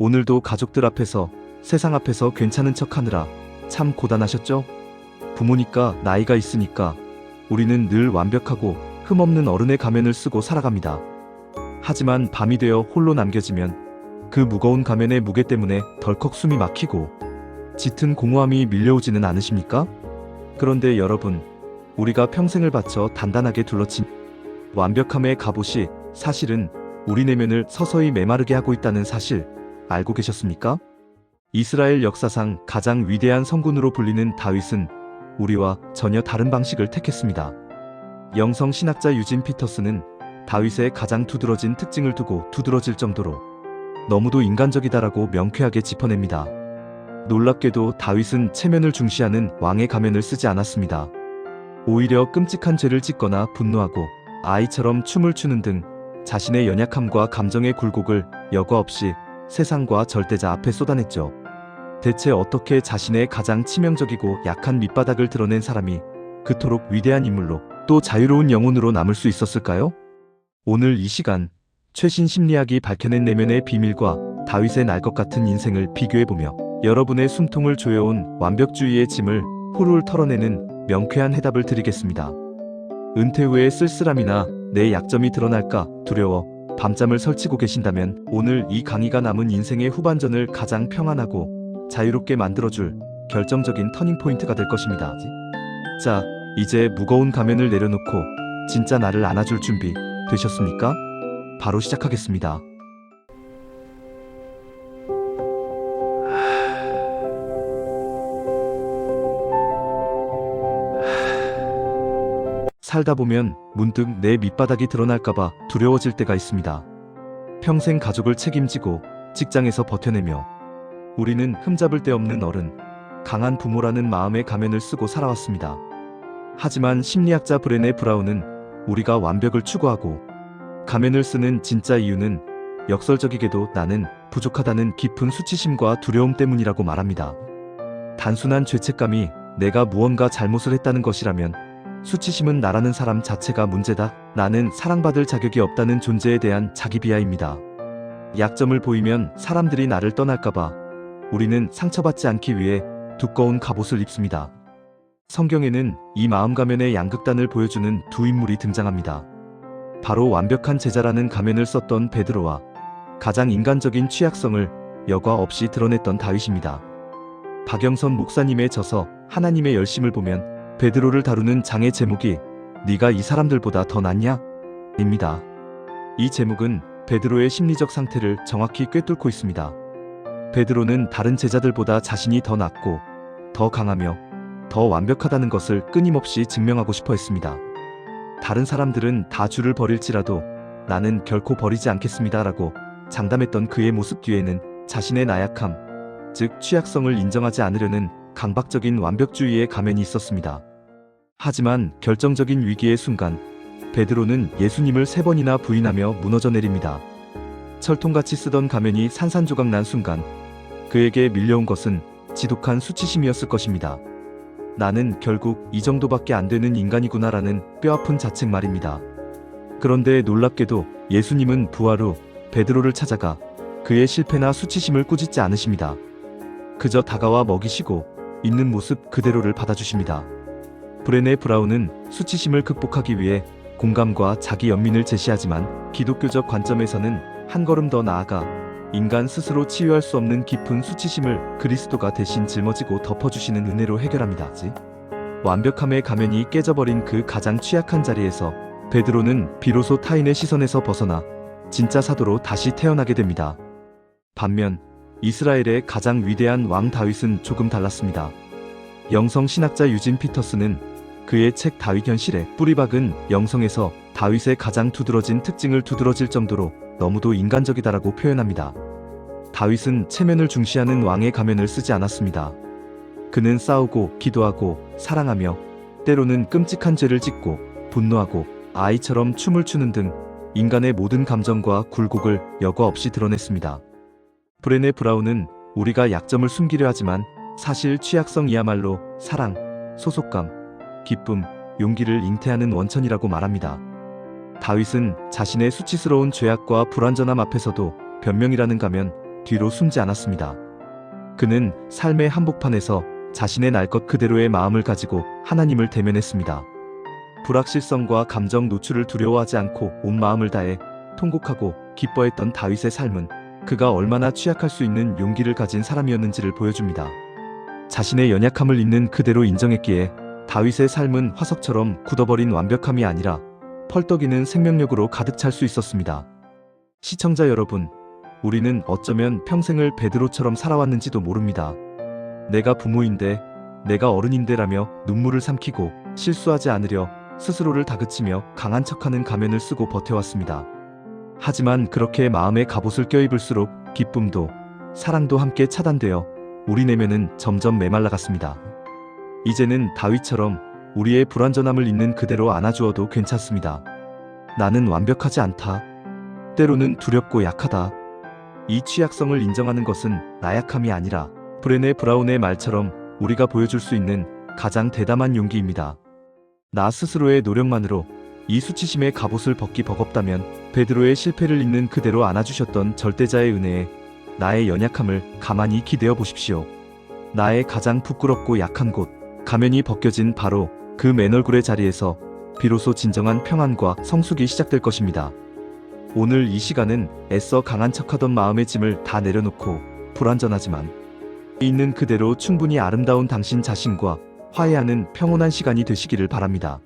오늘도 가족들 앞에서, 세상 앞에서 괜찮은 척하느라 참 고단하셨죠? 부모니까, 나이가 있으니까 우리는 늘 완벽하고 흠없는 어른의 가면을 쓰고 살아갑니다. 하지만 밤이 되어 홀로 남겨지면 그 무거운 가면의 무게 때문에 덜컥 숨이 막히고 짙은 공허함이 밀려오지는 않으십니까? 그런데 여러분, 우리가 평생을 바쳐 단단하게 둘러친 완벽함의 갑옷이 사실은 우리 내면을 서서히 메마르게 하고 있다는 사실 알고 계셨습니까? 이스라엘 역사상 가장 위대한 성군으로 불리는 다윗은 우리와 전혀 다른 방식을 택했습니다. 영성 신학자 유진 피터스는 다윗의 가장 두드러진 특징을 두고 두드러질 정도로 너무도 인간적이다라고 명쾌하게 짚어냅니다. 놀랍게도 다윗은 체면을 중시하는 왕의 가면을 쓰지 않았습니다. 오히려 끔찍한 죄를 짓거나 분노하고 아이처럼 춤을 추는 등 자신의 연약함과 감정의 굴곡을 여과 없이 세상과 절대자 앞에 쏟아냈죠. 대체 어떻게 자신의 가장 치명적이고 약한 밑바닥을 드러낸 사람이 그토록 위대한 인물로 또 자유로운 영혼으로 남을 수 있었을까요? 오늘 이 시간 최신 심리학이 밝혀낸 내면의 비밀과 다윗의 날 것 같은 인생을 비교해보며 여러분의 숨통을 조여온 완벽주의의 짐을 훌훌 털어내는 명쾌한 해답을 드리겠습니다. 은퇴 후의 쓸쓸함이나 내 약점이 드러날까 두려워 밤잠을 설치고 계신다면 오늘 이 강의가 남은 인생의 후반전을 가장 평안하고 자유롭게 만들어줄 결정적인 터닝포인트가 될 것입니다. 자, 이제 무거운 가면을 내려놓고 진짜 나를 안아줄 준비 되셨습니까? 바로 시작하겠습니다. 살다 보면 문득 내 밑바닥이 드러날까봐 두려워질 때가 있습니다. 평생 가족을 책임지고 직장에서 버텨내며 우리는 흠잡을 데 없는 어른, 강한 부모라는 마음의 가면을 쓰고 살아왔습니다. 하지만 심리학자 브레네 브라운은 우리가 완벽을 추구하고 가면을 쓰는 진짜 이유는 역설적이게도 나는 부족하다는 깊은 수치심과 두려움 때문이라고 말합니다. 단순한 죄책감이 내가 무언가 잘못을 했다는 것이라면 수치심은 나라는 사람 자체가 문제다. 나는 사랑받을 자격이 없다는 존재에 대한 자기 비하입니다. 약점을 보이면 사람들이 나를 떠날까봐 우리는 상처받지 않기 위해 두꺼운 갑옷을 입습니다. 성경에는 이 마음 가면의 양극단을 보여주는 두 인물이 등장합니다. 바로 완벽한 제자라는 가면을 썼던 베드로와 가장 인간적인 취약성을 여과 없이 드러냈던 다윗입니다. 박영선 목사님의 저서 하나님의 열심을 보면 베드로를 다루는 장의 제목이 네가 이 사람들보다 더 낫냐? 입니다. 이 제목은 베드로의 심리적 상태를 정확히 꿰뚫고 있습니다. 베드로는 다른 제자들보다 자신이 더 낫고 더 강하며 더 완벽하다는 것을 끊임없이 증명하고 싶어 했습니다. 다른 사람들은 다 주를 버릴지라도 나는 결코 버리지 않겠습니다 라고 장담했던 그의 모습 뒤에는 자신의 나약함, 즉 취약성을 인정하지 않으려는 강박적인 완벽주의의 가면이 있었습니다. 하지만 결정적인 위기의 순간 베드로는 예수님을 3번이나 부인하며 무너져 내립니다. 철통같이 쓰던 가면이 산산조각 난 순간 그에게 밀려온 것은 지독한 수치심이었을 것입니다. 나는 결국 이 정도밖에 안 되는 인간이구나라는 뼈아픈 자책 말입니다. 그런데 놀랍게도 예수님은 부활 후 베드로를 찾아가 그의 실패나 수치심을 꾸짖지 않으십니다. 그저 다가와 먹이시고 있는 모습 그대로를 받아주십니다. 브레네 브라운은 수치심을 극복하기 위해 공감과 자기 연민을 제시하지만 기독교적 관점에서는 한 걸음 더 나아가 인간 스스로 치유할 수 없는 깊은 수치심을 그리스도가 대신 짊어지고 덮어주시는 은혜로 해결합니다. 완벽함의 가면이 깨져버린 그 가장 취약한 자리에서 베드로는 비로소 타인의 시선에서 벗어나 진짜 사도로 다시 태어나게 됩니다. 반면 이스라엘의 가장 위대한 왕 다윗은 조금 달랐습니다. 영성 신학자 유진 피터스는 그의 책 다윗 현실에 뿌리박은 영성에서 다윗의 가장 두드러진 특징을 두드러질 정도로 너무도 인간적이다라고 표현합니다. 다윗은 체면을 중시하는 왕의 가면을 쓰지 않았습니다. 그는 싸우고 기도하고 사랑하며 때로는 끔찍한 죄를 짓고 분노하고 아이처럼 춤을 추는 등 인간의 모든 감정과 굴곡을 여과 없이 드러냈습니다. 브레네 브라운은 우리가 약점을 숨기려 하지만 사실 취약성이야말로 사랑, 소속감, 기쁨, 용기를 잉태하는 원천이라고 말합니다. 다윗은 자신의 수치스러운 죄악과 불완전함 앞에서도 변명이라는 가면 뒤로 숨지 않았습니다. 그는 삶의 한복판에서 자신의 날 것 그대로의 마음을 가지고 하나님을 대면했습니다. 불확실성과 감정 노출을 두려워하지 않고 온 마음을 다해 통곡하고 기뻐했던 다윗의 삶은 그가 얼마나 취약할 수 있는 용기를 가진 사람이었는지를 보여줍니다. 자신의 연약함을 있는 그대로 인정했기에 다윗의 삶은 화석처럼 굳어버린 완벽함이 아니라 펄떡이는 생명력으로 가득 찰 수 있었습니다. 시청자 여러분, 우리는 어쩌면 평생을 베드로처럼 살아왔는지도 모릅니다. 내가 부모인데, 내가 어른인데라며 눈물을 삼키고 실수하지 않으려 스스로를 다그치며 강한 척하는 가면을 쓰고 버텨왔습니다. 하지만 그렇게 마음에 갑옷을 껴입을수록 기쁨도 사랑도 함께 차단되어 우리 내면은 점점 메말라갔습니다. 이제는 다윗처럼 우리의 불완전함을 있는 그대로 안아주어도 괜찮습니다. 나는 완벽하지 않다. 때로는 두렵고 약하다. 이 취약성을 인정하는 것은 나약함이 아니라 브레네 브라운의 말처럼 우리가 보여줄 수 있는 가장 대담한 용기입니다. 나 스스로의 노력만으로 이 수치심의 갑옷을 벗기 버겁다면 베드로의 실패를 있는 그대로 안아주셨던 절대자의 은혜에 나의 연약함을 가만히 기대어 보십시오. 나의 가장 부끄럽고 약한 곳, 가면이 벗겨진 바로 그 맨얼굴의 자리에서 비로소 진정한 평안과 성숙이 시작될 것입니다. 오늘 이 시간은 애써 강한 척하던 마음의 짐을 다 내려놓고 불완전하지만 있는 그대로 충분히 아름다운 당신 자신과 화해하는 평온한 시간이 되시기를 바랍니다.